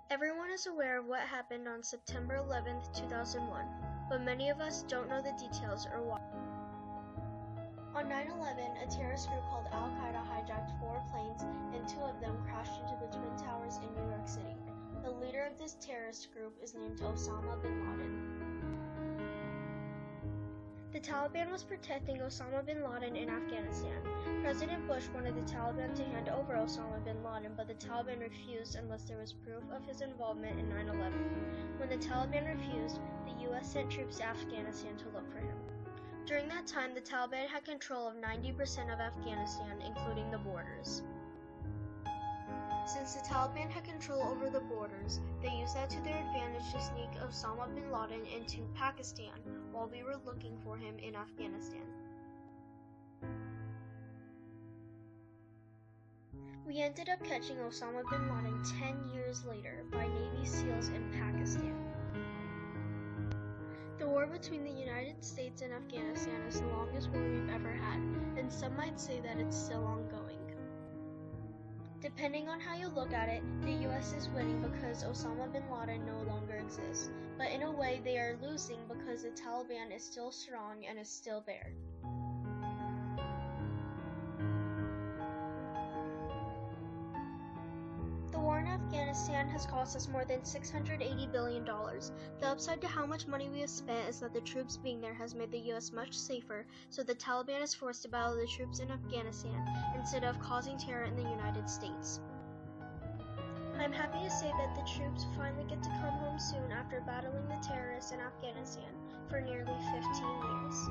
Everyone is aware of what happened on September 11, 2001, but many of us don't know the details or why. On 9/11, a terrorist group called Al-Qaeda hijacked 4 planes and 2 of them crashed into the Twin Towers in New York City. The leader of this terrorist group is named Osama bin Laden. The Taliban was protecting Osama bin Laden in Afghanistan. President Bush wanted the Taliban to hand over Osama bin Laden, but the Taliban refused unless there was proof of his involvement in 9/11. When the Taliban refused, the U.S. sent troops to Afghanistan to look for him. During that time, the Taliban had control of 90% of Afghanistan, including the borders. Since the Taliban had control over the borders, they used that to their advantage to sneak Osama bin Laden into Pakistan while we were looking for him in Afghanistan. We ended up catching Osama bin Laden 10 years later by Navy SEALs in Pakistan. The war between the United States and Afghanistan is the longest war we've ever had, and some might say that it's still ongoing. Depending on how you look at it, the US is winning because Osama bin Laden no longer exists, but in a way they are losing because the Taliban is still strong and is still there. The war in Afghanistan has cost us more than $680 billion. The upside to how much money we have spent is that the troops being there has made the US much safer, so the Taliban is forced to battle the troops in Afghanistan instead of causing terror in the United States. I'm happy to say that the troops finally get to come home soon after battling the terrorists in Afghanistan for nearly 15 years.